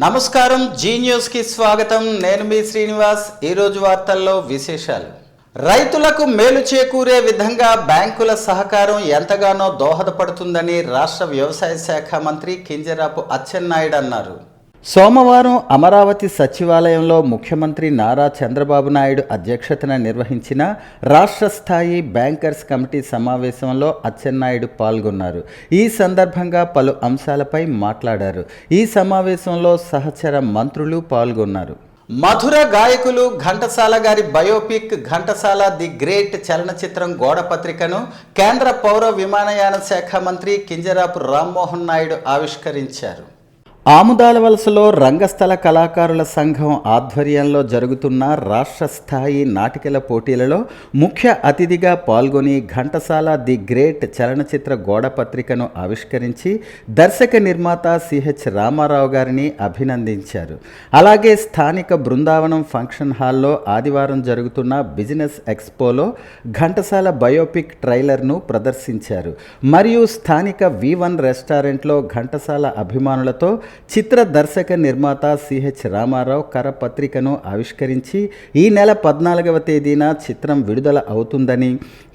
నమస్కారం, G news కి స్వాగతం. నేను మీ శ్రీనివాస్. ఈరోజు వార్తల్లో విశేషాలు. రైతులకు మేలు చేకూరే విధంగా బ్యాంకుల సహకారం ఎంతగానో దోహదపడుతుందని రాష్ట్ర వ్యవసాయ శాఖ మంత్రి కింజరాపు అచ్చెన్నాయుడు అన్నారు. సోమవారం అమరావతి సచివాలయంలో ముఖ్యమంత్రి నారా చంద్రబాబు నాయుడు అధ్యక్షతన నిర్వహించిన రాష్ట్ర స్థాయి బ్యాంకర్స్ కమిటీ సమావేశంలో అచ్చెన్నాయుడు పాల్గొన్నారు. ఈ సందర్భంగా పలు అంశాలపై మాట్లాడారు. ఈ సమావేశంలో సహచర మంత్రులు పాల్గొన్నారు. మధుర గాయకులు ఘంటసాల గారి బయోపిక్ ఘంటసాల ది గ్రేట్ చలనచిత్రం గోడపత్రికను కేంద్ర పౌర విమానయాన శాఖ మంత్రి కింజరాపు రామ్మోహన్ నాయుడు ఆవిష్కరించారు. ఆముదాల వలసలో రంగస్థల కళాకారుల సంఘం ఆధ్వర్యంలో జరుగుతున్న రాష్ట్ర స్థాయి నాటికల పోటీలలో ముఖ్య అతిథిగా పాల్గొని ఘంటసాల ది గ్రేట్ చలనచిత్ర గోడపత్రికను ఆవిష్కరించి దర్శక నిర్మాత సిహెచ్ రామారావు గారిని అభినందించారు. అలాగే స్థానిక బృందావనం ఫంక్షన్ హాల్లో ఆదివారం జరుగుతున్న బిజినెస్ ఎక్స్పోలో ఘంటసాల బయోపిక్ ట్రైలర్ను ప్రదర్శించారు. మరియు స్థానిక V1 రెస్టారెంట్లో ఘంటసాల అభిమానులతో చిత్ర దర్శక నిర్మాత సిహెచ్ రామారావు కరపత్రికను ఆవిష్కరించి ఈ నెల 14వ తేదీన చిత్రం విడుదల అవుతుందని,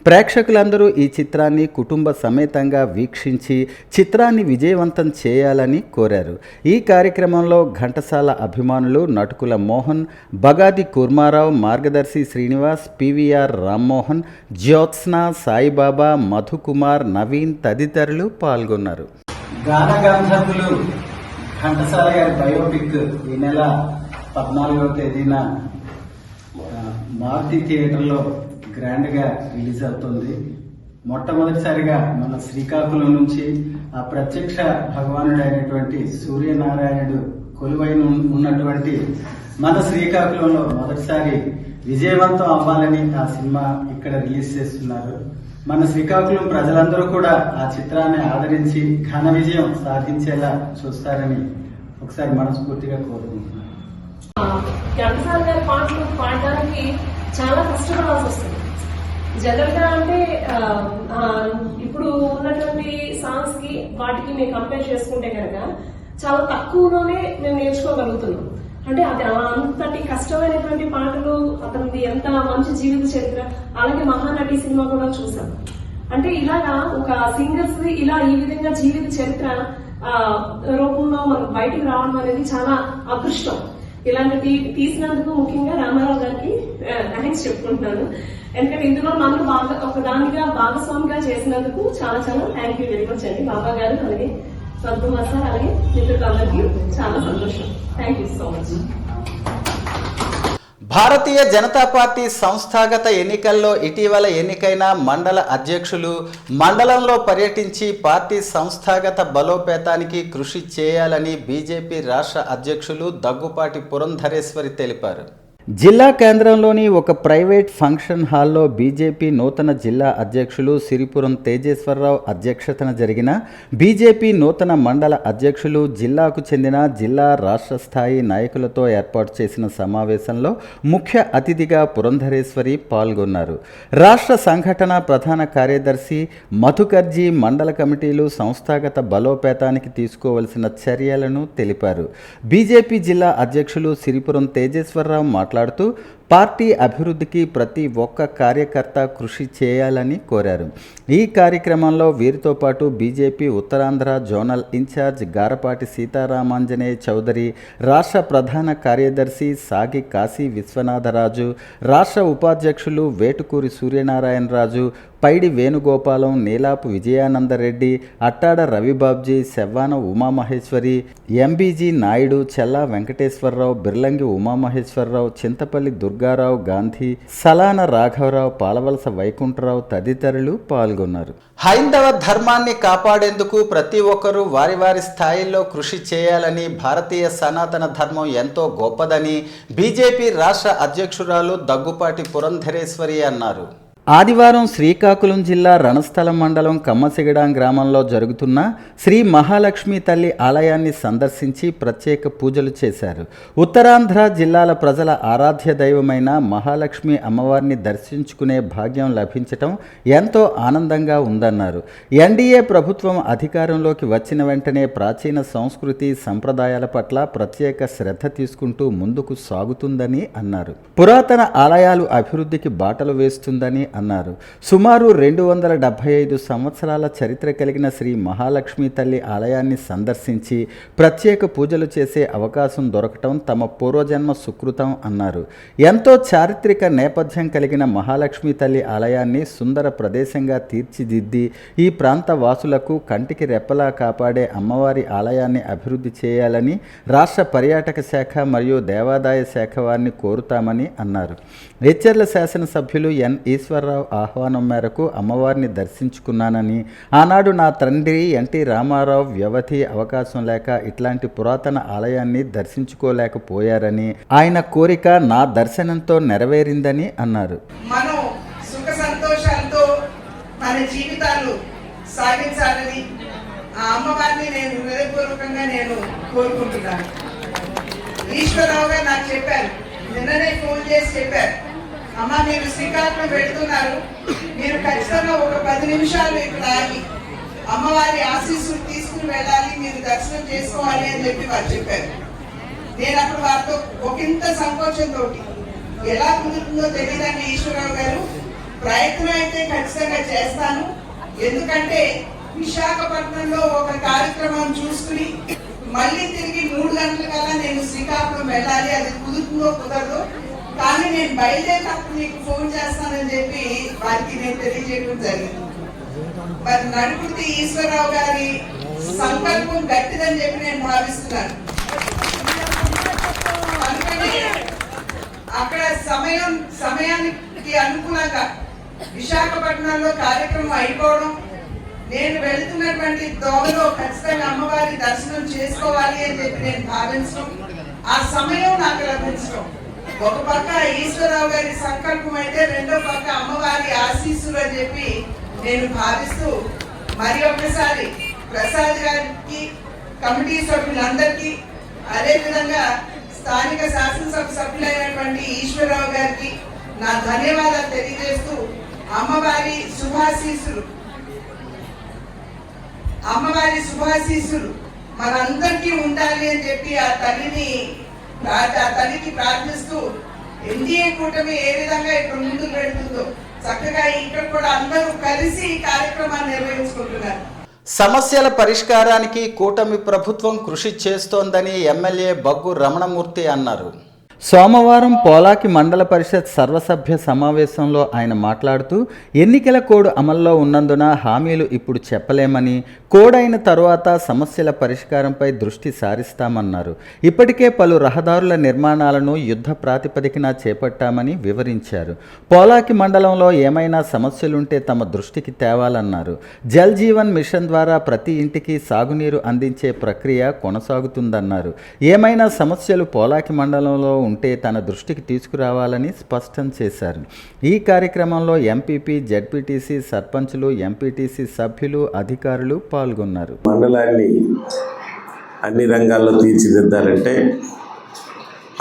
ప్రేక్షకులందరూ ఈ చిత్రాన్ని కుటుంబ సమేతంగా వీక్షించి చిత్రాన్ని విజయవంతం చేయాలని కోరారు. ఈ కార్యక్రమంలో ఘంటసాల అభిమానులు నటుకుల మోహన్, బగాది కుర్మారావు, మార్గదర్శి శ్రీనివాస్, పివిఆర్ రామ్మోహన్, జ్యోత్స్న, సాయిబాబా, మధుకుమార్, నవీన్ తదితరులు పాల్గొన్నారు. గానగంధర్వులు ఘంటసాల గారి బయోపిక్ ఈ నెల 14వ తేదీన మారుతి థియేటర్లో గ్రాండ్గా రిలీజ్ అవుతుంది. మొట్టమొదటిసారిగా మన శ్రీకాకుళం నుంచి ఆ ప్రత్యక్ష భగవానుడైనటువంటి సూర్యనారాయణుడు కొలువై ఉన్నటువంటి మన శ్రీకాకుళంలో మొదటిసారి విజయవంతం అవ్వాలని ఆ సినిమా ఇక్కడ రిలీజ్ చేస్తున్నారు. మన శ్రీకాకుళం ప్రజలందరూ కూడా ఆ చిత్రాన్ని ఆదరించి ఘన విజయం సాధించేలా చూస్తారని ఒకసారి మనస్ఫూర్తిగా కోరుకుంటున్నాను. ఘంటసాల గారి పాటలు పాడడానికి చాలా కష్టపడాల్సి వస్తుంది. జనరల్ గా అంటే ఇప్పుడు ఉన్నటువంటి సాంగ్స్ కి వాటికి మేము కంపేర్ చేసుకుంటే కనుక చాలా తక్కువలోనే మేము నేర్చుకోగలుగుతున్నాం. అంటే అది అంతటి కష్టమైనటువంటి పాటలు, అతనిది ఎంత మంచి జీవిత చరిత్ర, అలాగే మహానటి సినిమా కూడా చూసాం. అంటే ఇలాగా ఒక సింగర్స్ ఇలా ఈ విధంగా జీవిత చరిత్ర రూపంలో మనకు బయటికి రావడం అనేది చాలా అదృష్టం. ఇలాంటి తీసినందుకు ముఖ్యంగా రామారావు గారికి థ్యాంక్స్ చెప్పుకుంటున్నాను. ఎందుకంటే ఇందులో నన్ను బాగా ఒక దానిగా భాగస్వామిగా చేసినందుకు చాలా చాలా థ్యాంక్ యూ వెరీ మచ్ అండి. బాబా గారు, అలాగే సద్గుమార్ సార్, అలాగే మిత్రులందరికీ చాలా సంతోషం. Thank you so much. Bharatiya Janata party సంస్థాగత ఎన్నికల్లో ఇటీవల ఎన్నికైన మండల అధ్యక్షులు మండలంలో పర్యటించి పార్టీ సంస్థాగత బలోపేతానికి కృషి చేయాలని బీజేపీ రాష్ట్ర అధ్యక్షులు దగ్గుపాటి పురంధరేశ్వరి తెలిపారు. జిల్లా కేంద్రంలోని ఒక ప్రైవేట్ ఫంక్షన్ హాల్లో బీజేపీ నూతన జిల్లా అధ్యక్షులు సిరిపురం తేజేశ్వరరావు అధ్యక్షతన జరిగిన బీజేపీ నూతన మండల అధ్యక్షులు, జిల్లాకు చెందిన జిల్లా రాష్ట్ర స్థాయి నాయకులతో ఏర్పాటు చేసిన సమావేశంలో ముఖ్య అతిథిగా పురంధరేశ్వరి పాల్గొన్నారు. రాష్ట్ర సంఘటన ప్రధాన కార్యదర్శి మధుకర్జీ మండల కమిటీలు సంస్థాగత బలోపేతానికి తీసుకోవలసిన చర్యలను తెలిపారు. బీజేపీ జిల్లా అధ్యక్షులు సిరిపురం తేజేశ్వరరావు మాట్లాడుతూ పార్టీ అభివృద్ధికి ప్రతి ఒక్క కార్యకర్త కృషి చేయాలని కోరారు. ఈ కార్యక్రమంలో వీరితో పాటు BJP Uttarandhra zonal in charge Garapati Seetharamanjaneya Chowdary, రాష్ట్ర ప్రధాన కార్యదర్శి సాగి కాశీ విశ్వనాథరాజు, రాష్ట్ర ఉపాధ్యక్షులు వేటుకూరి సూర్యనారాయణరాజు, పైడి వేణుగోపాలం, నీలాపు విజయానందరెడ్డి, అట్టాడ రవిబాబ్జీ, శవ్వాన ఉమామహేశ్వరి, ఎంబీజీ నాయుడు, చెల్లా వెంకటేశ్వరరావు, బిర్లంగి ఉమామహేశ్వరరావు, చింతపల్లి దుర్గారావు గాంధీ, సలాన రాఘవరావు, పాలవలస వైకుంఠరావు తదితరులు పాల్గొన్నారు. హైందవ ధర్మాన్ని కాపాడేందుకు ప్రతి ఒక్కరూ వారి వారి స్థాయిల్లో కృషి చేయాలని, భారతీయ సనాతన ధర్మం ఎంతో గొప్పదని బీజేపీ రాష్ట్ర అధ్యక్షురాలు దగ్గుపాటి పురంధరేశ్వరి అన్నారు. ఆదివారం శ్రీకాకుళం జిల్లా రణస్థలం మండలం కమ్మసిగడాం గ్రామంలో జరుగుతున్న శ్రీ మహాలక్ష్మి తల్లి ఆలయాన్ని సందర్శించి ప్రత్యేక పూజలు చేశారు. ఉత్తరాంధ్ర జిల్లాల ప్రజల ఆరాధ్య దైవమైన మహాలక్ష్మి అమ్మవారిని దర్శించుకునే భాగ్యం లభించటం ఎంతో ఆనందంగా ఉందన్నారు. ఎన్డీఏ ప్రభుత్వం అధికారంలోకి వచ్చిన వెంటనే ప్రాచీన సంస్కృతి సంప్రదాయాల పట్ల ప్రత్యేక శ్రద్ధ తీసుకుంటూ ముందుకు సాగుతుందని అన్నారు. పురాతన ఆలయాలు అభివృద్ధికి బాటలు వేస్తుందని అన్నారు. సుమారు 275 సంవత్సరాల చరిత్ర కలిగిన శ్రీ మహాలక్ష్మి తల్లి ఆలయాన్ని సందర్శించి ప్రత్యేక పూజలు చేసే అవకాశం దొరకటం తమ పూర్వజన్మ సుకృతం అన్నారు. ఎంతో చారిత్రక నేపథ్యం కలిగిన మహాలక్ష్మి తల్లి ఆలయాన్ని సుందర ప్రదేశంగా తీర్చిదిద్ది ఈ ప్రాంత వాసులకు కంటికి రెప్పలా కాపాడే అమ్మవారి ఆలయాన్ని అభివృద్ధి చేయాలని రాష్ట్ర పర్యాటక శాఖ మరియు దేవాదాయ శాఖ వారిని కోరుతామని అన్నారు. హెచ్చర్ల శాసనసభ్యులు ఎన్ ఈశ్వరరావు ఆహ్వానం మేరకు అమ్మవారిని దర్శించుకున్నానని, ఆనాడు నా తండ్రి ఎన్టీ రామారావు వ్యవధి అవకాశం లేక ఇట్లాంటి పురాతన ఆలయాన్ని దర్శించుకోలేకపోయారని, ఆయన కోరిక నా దర్శనంతో నెరవేరిందని అన్నారు. మనం సుఖ సంతోషాలతో మన జీవితాలు సాగించాలని ఆ అమ్మవారిని నేను హృదయపూర్వకంగా కోరుకుంటున్నాను. ఈశ్వరరావు గారు నాకు చెప్పారు, నిన్ననే ఫోన్ చేసి చెప్పారు, అమ్మ మీరు శ్రీకాకుళం పెడుతున్నారు, మీరు ఖచ్చితంగా ఒక 10 నిమిషాలు ఇక్కడ ఆగి అమ్మవారి ఆశీస్సులు తీసుకుని వెళ్ళాలి, మీరు దర్శనం చేసుకోవాలి అని చెప్పి వారు చెప్పారు. నేను అప్పుడు వారితో ఒకంత సంకోచంతో ఎలా కుదురుతుందో తెలియదండి ఈశ్వరరావు గారు, ప్రయత్నం అయితే ఖచ్చితంగా చేస్తాను. ఎందుకంటే విశాఖపట్నంలో ఒక కార్యక్రమం చూసుకుని మళ్ళీ తిరిగి 3 గంటల కల్లా నేను శ్రీకాకుళం వెళ్ళాలి, అది కుదురుతుందో కుదరదు, కానీ నేను బయలుదేరినప్పుడు మీకు ఫోన్ చేస్తానని చెప్పి వారికి నేను తెలియజేయడం జరిగింది. మరి నడుపుతి ఈశ్వరరావు గారి సంకల్పం గట్టిదని చెప్పి నేను భావిస్తున్నాను. అందుకని అక్కడ సమయానికి అనుకూలంగా విశాఖపట్నంలో కార్యక్రమం అయిపోవడం, నేను వెళుతున్నటువంటి దోవలో ఖచ్చితంగా అమ్మవారి దర్శనం చేసుకోవాలి అని చెప్పి నేను భావించడం, ఆ సమయం నాకు లభించడం, ఒక పక్క ఈశ్వరరావు గారి సంకల్పం అయితే రెండో పక్క అమ్మవారి ఆశీస్సులు అని చెప్పి నేను భావిస్తూ మరి ఒకసారి ప్రసాద్ గారికి, కమిటీ సభ్యులందరికీ, అదేవిధంగా స్థానిక శాసనసభ సభ్యులైనటువంటి ఈశ్వరరావు గారికి నా ధన్యవాదాలు తెలియజేస్తూ అమ్మవారి శుభాశీస్సులు మనందరికీ ఉండాలి అని చెప్పి ఆ తల్లికి ప్రార్థిస్తూ ఎన్డీఏ కూటమి ఏ విధంగా ఇప్పుడు ముందుకు వెళ్తుందో చక్కగా ఇక్కడ కూడా అందరూ కలిసి ఈ కార్యక్రమాన్ని నిర్వహించుకుంటున్నారు. సమస్యల పరిష్కారానికి కూటమి ప్రభుత్వం కృషి చేస్తోందని ఎమ్మెల్యే బగ్గు రమణమూర్తి అన్నారు. సోమవారం పోలాకి మండల పరిషత్ సర్వసభ్య సమావేశంలో ఆయన మాట్లాడుతూ ఎన్నికల కోడ్ అమల్లో ఉన్నందున హామీలు ఇప్పుడు చెప్పలేమని, కోడ్ అయిన తరువాత సమస్యల పరిష్కారంపై దృష్టి సారిస్తామన్నారు. ఇప్పటికే పలు రహదారుల నిర్మాణాలను యుద్ధ ప్రాతిపదికన చేపట్టామని వివరించారు. పోలాకి మండలంలో ఏమైనా సమస్యలుంటే తమ దృష్టికి తేవాలన్నారు. జల్ జీవన్ మిషన్ ద్వారా ప్రతి ఇంటికి సాగునీరు అందించే ప్రక్రియ కొనసాగుతుందన్నారు. ఏమైనా సమస్యలు పోలాకి మండలంలో ఉంటే తన దృష్టికి తీసుకురావాలని స్పష్టం చేశారు. ఈ కార్యక్రమంలో ఎంపీపీ, జెడ్పీటీసీ, సర్పంచులు, ఎంపీటీసీ సభ్యులు, అధికారులు పాల్గొన్నారు. మండలాన్ని అన్ని రంగాల్లో తీర్చిదిద్దాలంటే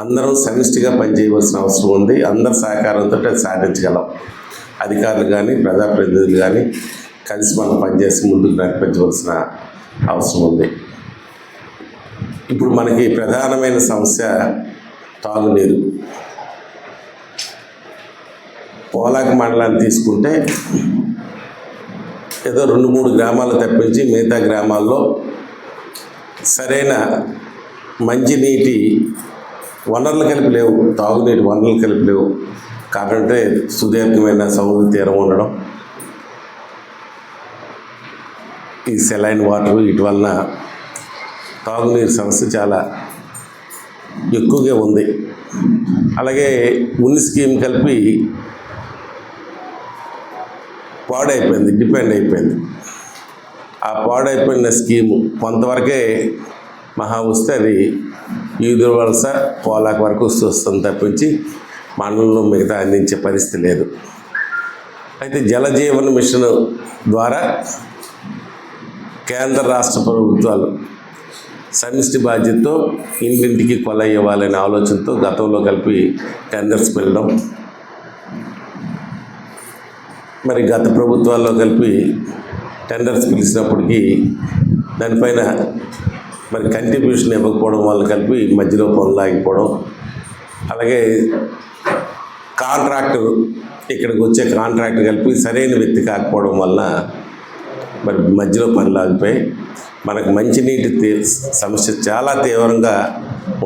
అందరం సమిష్టిగా పనిచేయవలసిన అవసరం ఉంది. అందరి సహకారంతో సాధించగలం. అధికారులు కానీ ప్రజాప్రతినిధులు కానీ కలిసి మనం పనిచేసి ముందుకు నడిపించవలసిన అవసరం ఉంది. ఇప్పుడు మనకి ప్రధానమైన సమస్య తాగునీరు. పోలాకి మండలాన్ని తీసుకుంటే ఏదో 2-3 గ్రామాలు తప్పించి మిగతా గ్రామాల్లో సరైన మంచినీటి వనరులు కలిపి లేవు, తాగునీటి వనరులు కలిపి లేవు. కాకుంటే సుదీర్ఘమైన సముద్ర తీరం ఉండడం, ఈ సెలైన్ వాటర్, వీటి వలన తాగునీరు సమస్య చాలా ఎక్కువగా ఉంది. అలాగే ఉన్ని స్కీమ్ కలిపి పాడైపోయింది, డిపెండ్ అయిపోయింది. ఆ పాడైపోయిన స్కీము కొంతవరకే మహా వస్తే అది ఈదురు వలస పోలాకి వరకు వస్తుంది తప్పించి మండలంలో మిగతా అందించే పరిస్థితి లేదు. అయితే జలజీవన్ మిషన్ ద్వారా కేంద్ర రాష్ట్ర ప్రభుత్వాలు సమిష్టి బాధ్యతతో ఇంటింటికి కొలాయి ఇవ్వాలనే ఆలోచనతో గతంలో కలిపి టెండర్స్ వెళ్ళడం, మరి గత ప్రభుత్వాల్లో కలిపి టెండర్స్ పిలిచినప్పటికీ దానిపైన మరి కంట్రిబ్యూషన్ ఇవ్వకపోవడం వల్ల కలిపి మధ్యలో పనులు ఆగిపోవడం, అలాగే కాంట్రాక్టర్ ఇక్కడికి వచ్చే కాంట్రాక్టర్ కలిపి సరైన వ్యక్తి కాకపోవడం వల్ల మరి మధ్యలో పనులు ఆగిపోయి మనకు మంచినీటి సమస్య చాలా తీవ్రంగా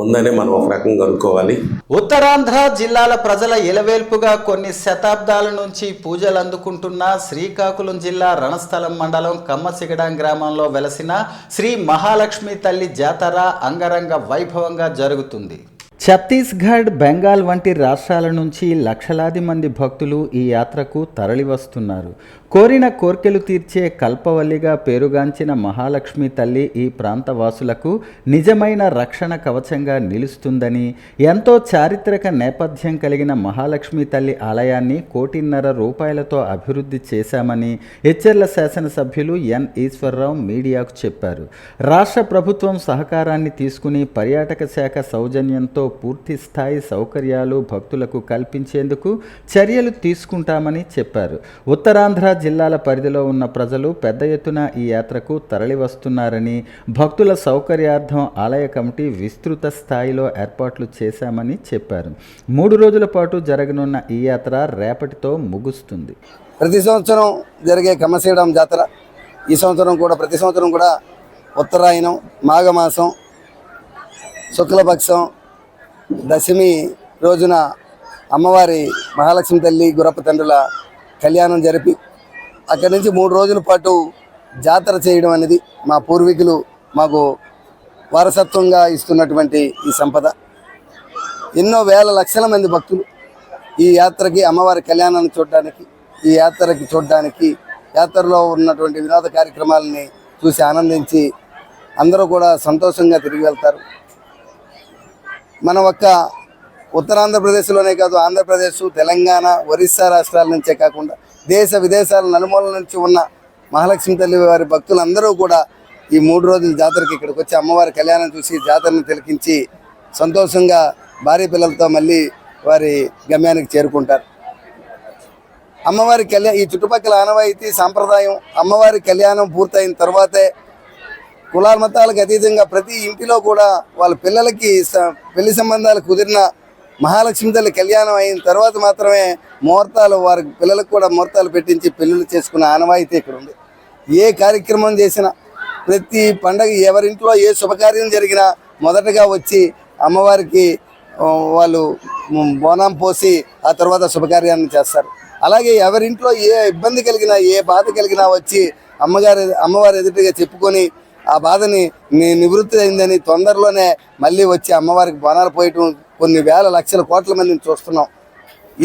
ఉందని మనం ఒక రకంగా అనుకోవాలి. ఉత్తరాంధ్ర జిల్లాల ప్రజల ఇలవేల్పుగా కొన్ని శతాబ్దాల నుంచి పూజలు అందుకుంటున్న శ్రీకాకుళం జిల్లా రణస్థలం మండలం కమ్మసిగడాం గ్రామంలో వెలసిన శ్రీ మహాలక్ష్మి తల్లి జాతర అంగరంగ వైభవంగా జరుగుతుంది. ఛత్తీస్గఢ్, బెంగాల్ వంటి రాష్ట్రాల నుంచి లక్షలాది మంది భక్తులు ఈ యాత్రకు తరలివస్తున్నారు. కోరిన కోర్కెలు తీర్చే కల్పవల్లిగా పేరుగాంచిన మహాలక్ష్మి తల్లి ఈ ప్రాంత వాసులకు నిజమైన రక్షణ కవచంగా నిలుస్తుందని, ఎంతో చారిత్రక నేపథ్యం కలిగిన మహాలక్ష్మి తల్లి ఆలయాన్ని 1.5 కోటి రూపాయలతో అభివృద్ధి చేశామని ఎచ్చెర్ల శాసనసభ్యులు ఎన్ ఈశ్వరరావు మీడియాకు చెప్పారు. రాష్ట్ర ప్రభుత్వం సహకారాన్ని తీసుకుని పర్యాటక శాఖ సౌజన్యంతో పూర్తి స్థాయి సౌకర్యాలు భక్తులకు కల్పించేందుకు చర్యలు తీసుకుంటామని చెప్పారు. ఉత్తరాంధ్ర జిల్లాల పరిధిలో ఉన్న ప్రజలు పెద్ద ఎత్తున ఈ యాత్రకు తరలివస్తున్నారని, భక్తుల సౌకర్యార్థం ఆలయ కమిటీ విస్తృత స్థాయిలో ఏర్పాట్లు చేశామని చెప్పారు. 3 రోజుల పాటు జరగనున్న ఈ యాత్ర రేపటితో ముగుస్తుంది. ప్రతి సంవత్సరం జరిగే కమ్మసిగడాం జాతర ఈ సంవత్సరం కూడా ప్రతి సంవత్సరం కూడా ఉత్తరాయణం, మాఘమాసం, శుక్లపక్షం, దశమి రోజున అమ్మవారి మహాలక్ష్మి తల్లి గురప్ప తండ్రుల కళ్యాణం జరిపి అక్కడి నుంచి 3 రోజుల పాటు జాతర చేయడం అనేది మా పూర్వీకులు మాకు వారసత్వంగా ఇస్తున్నటువంటి ఈ సంపద. ఎన్నో వేల లక్షల మంది భక్తులు ఈ యాత్రకి, అమ్మవారి కళ్యాణాన్ని చూడడానికి, ఈ యాత్రకి చూడడానికి, యాత్రలో ఉన్నటువంటి వినోద కార్యక్రమాలని చూసి ఆనందించి అందరూ కూడా సంతోషంగా తిరిగి వెళ్తారు. మన ఒక్క ఉత్తరాంధ్రప్రదేశ్లోనే కాదు, ఆంధ్రప్రదేశ్, తెలంగాణ, ఒరిస్సా రాష్ట్రాల నుంచే కాకుండా దేశ విదేశాల నలుమూలల నుంచి ఉన్న మహాలక్ష్మి తల్లి వారి భక్తులందరూ కూడా ఈ 3 రోజుల జాతరకి ఇక్కడికి వచ్చి అమ్మవారి కళ్యాణం చూసి జాతరను తిలకించి సంతోషంగా భార్య పిల్లలతో మళ్ళీ వారి గమ్యానికి చేరుకుంటారు. అమ్మవారి కళ్యాణం ఈ చుట్టుపక్కల ఆనవాయితీ సాంప్రదాయం. అమ్మవారి కళ్యాణం పూర్తయిన తర్వాతే కులాల మతాలకు అతీతంగా ప్రతి ఇంటిలో కూడా వాళ్ళ పిల్లలకి పెళ్లి సంబంధాలు కుదిరిన మహాలక్ష్మి తల్లి కళ్యాణం అయిన తర్వాత మాత్రమే ముహూర్తాలు, వారి పిల్లలకు కూడా ముహూర్తాలు పెట్టించి పెళ్ళిళ్ళు చేసుకునే ఆనవాయితీ ఇక్కడ ఉంది. ఏ కార్యక్రమం చేసినా, ప్రతి పండగ ఎవరింట్లో ఏ శుభకార్యం జరిగినా మొదటగా వచ్చి అమ్మవారికి వాళ్ళు బోనం పోసి ఆ తర్వాత శుభకార్యాన్ని చేస్తారు. అలాగే ఎవరింట్లో ఏ ఇబ్బంది కలిగినా, ఏ బాధ కలిగినా వచ్చి అమ్మవారి ఎదుటిగా చెప్పుకొని ఆ బాధని నివృత్తి అయిందని తొందరలోనే మళ్ళీ వచ్చి అమ్మవారికి బోనాలు పోయటం కొన్ని వేల లక్షల కోట్ల మందిని చూస్తున్నాం.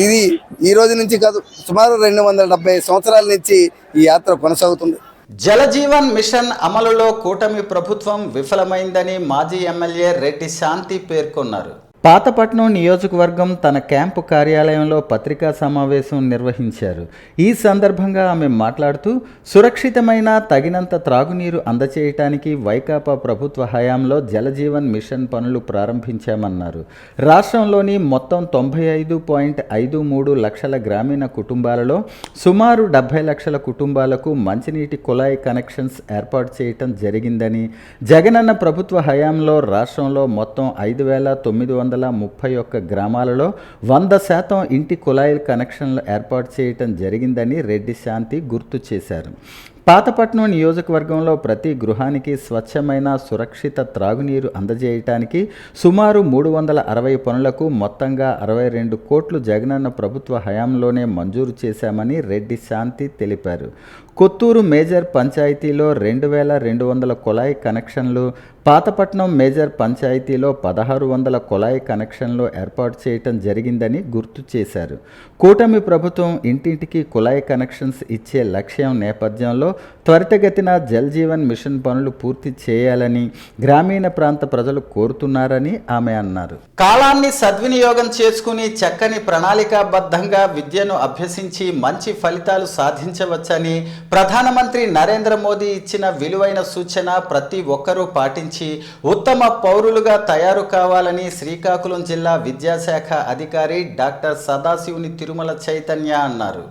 ఇది ఈ రోజు నుంచి కాదు, సుమారు 270 సంవత్సరాల నుంచి ఈ యాత్ర కొనసాగుతుంది. జలజీవన్ మిషన్ అమలులో కూటమి ప్రభుత్వం విఫలమైందని మాజీ ఎమ్మెల్యే రెడ్డి శాంతి పేర్కొన్నారు. పాతపట్నం నియోజకవర్గం తన క్యాంపు కార్యాలయంలో పత్రికా సమావేశం నిర్వహించారు. ఈ సందర్భంగా ఆమె మాట్లాడుతూ, సురక్షితమైన తగినంత త్రాగునీరు అందచేయటానికి వైకాపా ప్రభుత్వ హయాంలో జలజీవన్ మిషన్ పనులు ప్రారంభించామన్నారు. రాష్ట్రంలోని మొత్తం 95.53 లక్షల గ్రామీణ కుటుంబాలలో సుమారు 70 లక్షల కుటుంబాలకు మంచినీటి కుళాయి కనెక్షన్స్ ఏర్పాటు చేయటం జరిగిందని, జగనన్న ప్రభుత్వ హయాంలో రాష్ట్రంలో మొత్తం 5,931 గ్రామాలలో 100% ఇంటి కుళాయిల కనెక్షన్లు ఏర్పాటు చేయటం జరిగిందని రెడ్డి శాంతి గుర్తు చేశారు. పాతపట్నం నియోజకవర్గంలో ప్రతి గృహానికి స్వచ్ఛమైన సురక్షిత త్రాగునీరు అందజేయటానికి సుమారు 360 పనులకు మొత్తంగా 62 కోట్లు జగనన్న ప్రభుత్వ హయాంలోనే మంజూరు చేశామని రెడ్డి శాంతి తెలిపారు. కొత్తూరు మేజర్ పంచాయతీలో 2200 కుళాయి కనెక్షన్లు, పాతపట్నం మేజర్ పంచాయతీలో 1600 కుళాయి కనెక్షన్లు ఏర్పాటు చేయటం జరిగిందని గుర్తు చేశారు. కూటమి ప్రభుత్వం ఇంటింటికి కుళాయి కనెక్షన్స్ ఇచ్చే లక్ష్యం నేపథ్యంలో త్వరితగతిన జల్ జీవన్ మిషన్ పనులు పూర్తి చేయాలని గ్రామీణ ప్రాంత ప్రజలు కోరుతున్నారని ఆమె అన్నారు. కాలాన్ని సద్వినియోగం చేసుకుని చక్కని ప్రణాళికాబద్ధంగా విద్యను అభ్యసించి మంచి ఫలితాలు సాధించవచ్చని ప్రధానమంత్రి నరేంద్ర మోదీ ఇచ్చిన విలువైన సూచన ప్రతి ఒక్కరూ పాటించి ఉత్తమ పౌరులుగా తయారు కావాలని శ్రీకాకుళం జిల్లా విద్యాశాఖ అధికారి డాక్టర్ సదాశివుని తిరుమల చైతన్య అన్నారు.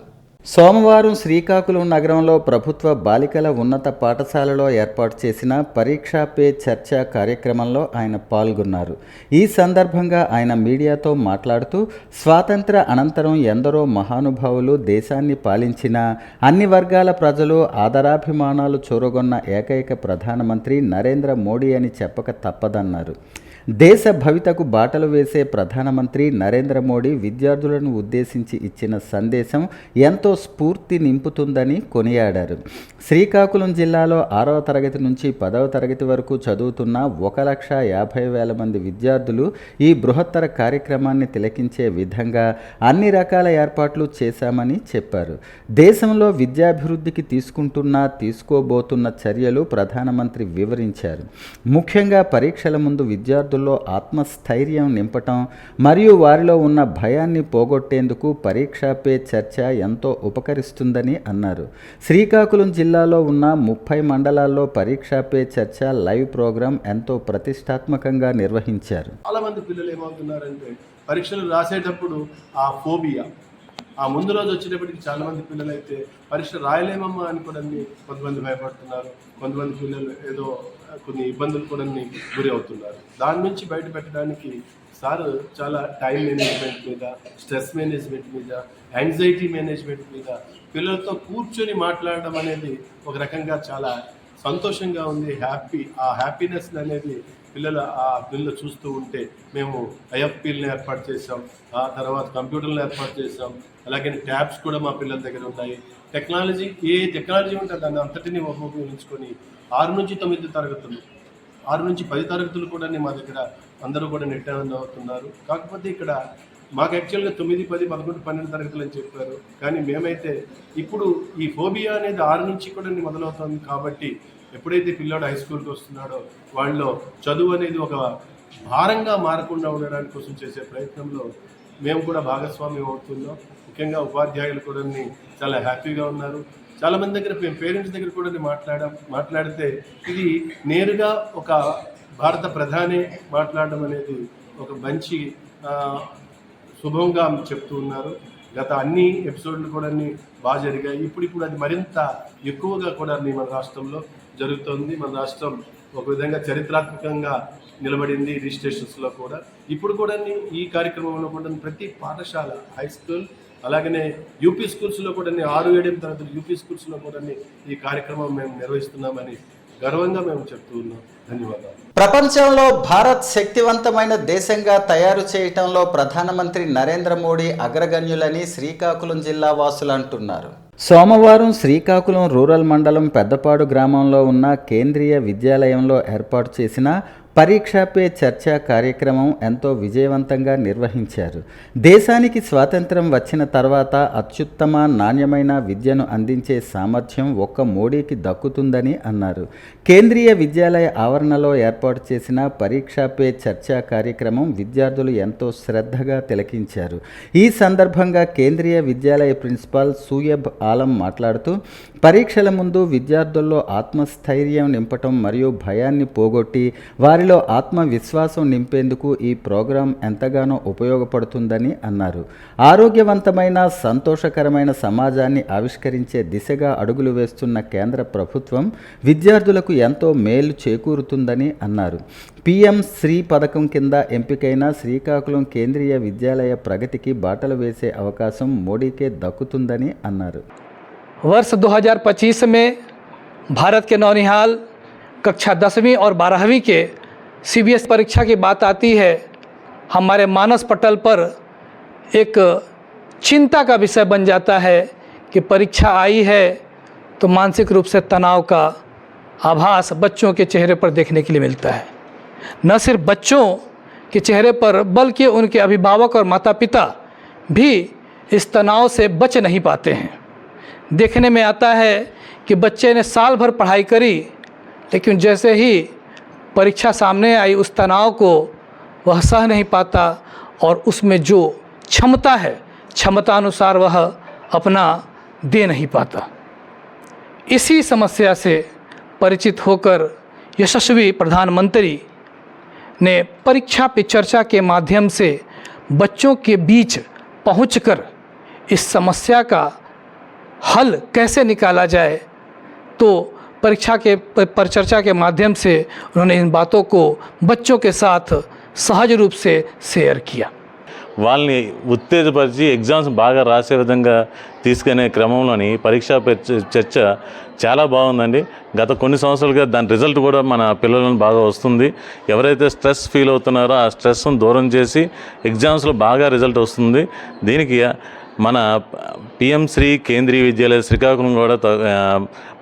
సోమవారం శ్రీకాకుళం నగరంలో ప్రభుత్వ బాలికల ఉన్నత పాఠశాలలో ఏర్పాటు చేసిన పరీక్షా పే చర్చ కార్యక్రమంలో ఆయన పాల్గొన్నారు. ఈ సందర్భంగా ఆయన మీడియాతో మాట్లాడుతూ స్వాతంత్ర అనంతరం ఎందరో మహానుభావులు దేశాన్ని పాలించిన అన్ని వర్గాల ప్రజలు ఆదరాభిమానాలు చూరగొన్న ఏకైక ప్రధానమంత్రి నరేంద్ర మోడీ అని చెప్పక తప్పదన్నారు. దేశ భవితకు బాటలు వేసే ప్రధానమంత్రి నరేంద్ర మోడీ విద్యార్థులను ఉద్దేశించి ఇచ్చిన సందేశం ఎంతో స్ఫూర్తి నింపుతుందని కొనియాడారు. శ్రీకాకుళం జిల్లాలో 6వ తరగతి నుంచి 10వ తరగతి వరకు చదువుతున్న 1,50,000 మంది విద్యార్థులు ఈ బృహత్తర కార్యక్రమాన్ని తిలకించే విధంగా అన్ని రకాల ఏర్పాట్లు చేశామని చెప్పారు. దేశంలో విద్యాభివృద్ధికి తీసుకోబోతున్న చర్యలు ప్రధానమంత్రి వివరించారు. ముఖ్యంగా పరీక్షల ముందు విద్యార్థుల్లో ఆత్మస్థైర్యం నింపటం మరియు వారిలో ఉన్న భయాన్ని పోగొట్టేందుకు పరీక్షా పే చర్చ ఎంతో ఉపకరిస్తుందని అన్నారు. శ్రీకాకుళం జిల్లాలో ఉన్న 30 మండలాల్లో పరీక్షా పే చర్చ లైవ్ ప్రోగ్రాం ఎంతో ప్రతిష్టాత్మకంగా నిర్వహించారు. చాలా మంది పిల్లలు ఏమవుతున్నారంటే పరీక్షలు రాసేటప్పుడు ఆ ఫోబియా, ఆ ముందు రోజు వచ్చేటప్పటికి చాలామంది పిల్లలు అయితే పరీక్ష రాయలేమమ్మా అని కూడా కొంతమంది భయపడుతున్నారు. కొంతమంది పిల్లలు ఏదో కొన్ని ఇబ్బందులు కూడా గురి అవుతున్నారు. దాని నుంచి బయట పెట్టడానికి సార్ చాలా టైం మేనేజ్మెంట్ మీద, స్ట్రెస్ మేనేజ్మెంట్ మీద, యాంగ్జైటీ మేనేజ్మెంట్ మీద పిల్లలతో కూర్చొని మాట్లాడడం అనేది ఒక రకంగా చాలా సంతోషంగా ఉంది. ఆ హ్యాపీనెస్ అనేది పిల్లలు చూస్తూ ఉంటే మేము ఐఎఫ్పీలను ఏర్పాటు చేసాం, ఆ తర్వాత కంప్యూటర్లను ఏర్పాటు చేసాం, అలాగే ట్యాబ్స్ కూడా మా పిల్లల దగ్గర ఉన్నాయి. ఏ టెక్నాలజీ ఉంటే దాన్ని అంతటినీ ఉపయోగించుకొని 6 నుంచి 9 తరగతులు, 6 నుంచి 10 తరగతులు కూడా మా దగ్గర అందరూ కూడా నెట్ అవుతున్నారు. కాకపోతే ఇక్కడ మాకు యాక్చువల్గా 9, 10, 11, 12 తరగతులు అని చెప్పారు. కానీ మేమైతే ఇప్పుడు ఈ ఫోబియా అనేది 6 నుంచి కూడా మొదలవుతుంది. కాబట్టి ఎప్పుడైతే పిల్లాడు హై స్కూల్కి వస్తున్నాడో వాళ్ళలో చదువు అనేది ఒక భారంగా మారకుండా ఉండడానికి కోసం చేసే ప్రయత్నంలో మేము కూడా భాగస్వామ్యం అవుతున్నాం. ముఖ్యంగా ఉపాధ్యాయులు కూడా చాలా హ్యాపీగా ఉన్నారు. చాలామంది దగ్గర పేరెంట్స్ దగ్గర కూడా మాట్లాడితే ఇది నేరుగా ఒక భారత ప్రధాని మాట్లాడడం అనేది ఒక మంచి శుభంగా చెప్తూ ఉన్నారు. గత అన్ని ఎపిసోడ్లు కూడా బాగా జరిగాయి. ఇప్పుడు అది మరింత ఎక్కువగా కూడా మన రాష్ట్రంలో జరుగుతుంది. మన రాష్ట్రం ఒక విధంగా చరిత్రాత్మకంగా నిలబడింది రిజిస్ట్రేషన్స్లో కూడా. ఇప్పుడు కూడా ఈ కార్యక్రమంలో కూడా ప్రతి పాఠశాల, హై స్కూల్, అలాగనే యూపీ స్కూల్స్లో కూడా 6, 7 తరగతులు యూపీ స్కూల్స్లో కూడా ఈ కార్యక్రమం మేము నిర్వహిస్తున్నామని గర్వంగా మేము చెప్తూ ఉన్నాం. ధన్యవాదాలు. ప్రపంచంలో భారత్ శక్తివంతమైన దేశంగా తయారు చేయటంలో ప్రధానమంత్రి నరేంద్ర మోడీ అగ్రగణ్యులని శ్రీకాకుళం జిల్లా వాసులు అంటున్నారు. సోమవారం శ్రీకాకుళం రూరల్ మండలం పెద్దపాడు గ్రామంలో ఉన్న కేంద్రీయ విద్యాలయంలో ఏర్పాటు చేసిన పరీక్షా పే చర్చ కార్యక్రమం ఎంతో విజయవంతంగా నిర్వహించారు. దేశానికి స్వాతంత్రం వచ్చిన తర్వాత అత్యుత్తమ నాణ్యమైన విద్యను అందించే సామర్థ్యం ఒక్క మోడీకి దక్కుతుందని అన్నారు. కేంద్రీయ విద్యాలయ ఆవరణలో ఏర్పాటు చేసిన పరీక్షా పే చర్చ కార్యక్రమం విద్యార్థులు ఎంతో శ్రద్ధగా తిలకించారు. ఈ సందర్భంగా కేంద్రీయ విద్యాలయ ప్రిన్సిపాల్ సూయబ్ ఆలం మాట్లాడుతూ పరీక్షల ముందు విద్యార్థుల్లో ఆత్మస్థైర్యం నింపటం మరియు భయాన్ని పోగొట్టి వారిలో ఆత్మవిశ్వాసం నింపేందుకు ఈ ప్రోగ్రాం ఎంతగానో ఉపయోగపడుతుందని అన్నారు. ఆరోగ్యవంతమైన సంతోషకరమైన సమాజాన్ని ఆవిష్కరించే దిశగా అడుగులు వేస్తున్న కేంద్ర ప్రభుత్వం విద్యార్థులకు ఎంతో మేలు చేకూరుతుందని అన్నారు. PM శ్రీ పథకం కింద ఎంపికైన శ్రీకాకుళం కేంద్రీయ విద్యాలయ ప్రగతికి బాటలు వేసే అవకాశం మోడీకే దక్కుతుందని అన్నారు. वर्ष 2025 में भारत के नौनिहाल कक्षा 10वीं और 12वीं के CBSE परीक्षा की बात आती है, हमारे मानस पटल पर एक चिंता का विषय बन जाता है कि परीक्षा आई है तो मानसिक रूप से तनाव का आभास बच्चों के चेहरे पर देखने के लिए मिलता है। न सिर्फ बच्चों के चेहरे पर बल्कि उनके अभिभावक और माता पिता भी इस तनाव से बच नहीं पाते हैं। देखने में आता है कि बच्चे ने साल भर पढ़ाई करी, लेकिन जैसे ही परीक्षा सामने आई उस तनाव को वह सह नहीं पाता और उसमें जो क्षमता है क्षमता अनुसार वह अपना दे नहीं पाता। इसी समस्या से परिचित होकर यशस्वी प्रधानमंत्री ने परीक्षा पे चर्चा के माध्यम से बच्चों के बीच पहुंचकर इस समस्या का हल कैसे निकाला जाए, तो परीक्षा के पर चर्चा के माध्यम से उन्होंने इन बातों को बच्चों के साथ सहज रूप से शेयर किया। వాళ్ళని ఉత్తేజపరిచి ఎగ్జామ్స్ బాగా రాసే విధంగా తీసుకునే క్రమంలోని పరీక్షపై చర్చ చాలా బాగుందండి. గత కొన్ని సంవత్సరాలుగా దాని రిజల్ట్ కూడా మన పిల్లలను బాగా వస్తుంది. ఎవరైతే స్ట్రెస్ ఫీల్ అవుతున్నారో ఆ స్ట్రెస్ను దూరం చేసి ఎగ్జామ్స్లో బాగా రిజల్ట్ వస్తుంది. దీనికి మన పిఎం శ్రీ కేంద్రీయ విద్యాలయ శ్రీకాకుళం కూడా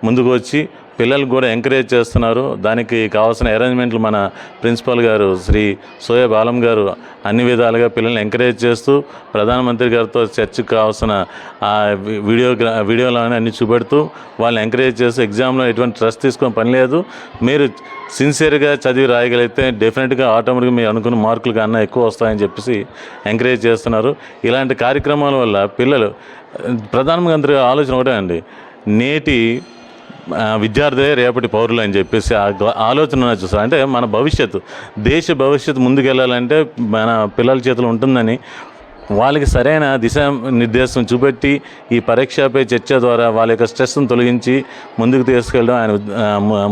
ముందుకు వచ్చి పిల్లలకు కూడా ఎంకరేజ్ చేస్తున్నారు. దానికి కావాల్సిన అరేంజ్మెంట్లు మన ప్రిన్సిపల్ గారు శ్రీ సోయబ్ ఆలం గారు అన్ని విధాలుగా పిల్లల్ని ఎంకరేజ్ చేస్తూ ప్రధానమంత్రి గారితో చర్చకు కావాల్సిన వీడియోలు అన్నీ చూపెడుతూ వాళ్ళని ఎంకరేజ్ చేస్తూ ఎగ్జామ్లో ఎటువంటి స్ట్రెస్ తీసుకొని పని లేదు, మీరు సిన్సియర్గా చదివి రాయగలిగితే డెఫినెట్గా ఆటోమేటిక్గా మీరు అనుకున్న మార్కులు కన్నా ఎక్కువ వస్తాయని చెప్పేసి ఎంకరేజ్ చేస్తున్నారు. ఇలాంటి కార్యక్రమాల వల్ల పిల్లలు ప్రధానమంత్రి ఆలోచన ఒకటే అండి, నేటి విద్యార్థి రేపటి పౌరులు అని చెప్పేసి ఆలోచన చూస్తారు. అంటే మన భవిష్యత్తు, దేశ భవిష్యత్తు ముందుకెళ్ళాలంటే మన పిల్లల చేతిలో ఉంటుందని వాళ్ళకి సరైన దిశానిర్దేశం చూపెట్టి ఈ పరీక్షపై చర్చ ద్వారా వాళ్ళ యొక్క స్ట్రెస్ను తొలగించి ముందుకు తీసుకెళ్ళడం ఆయన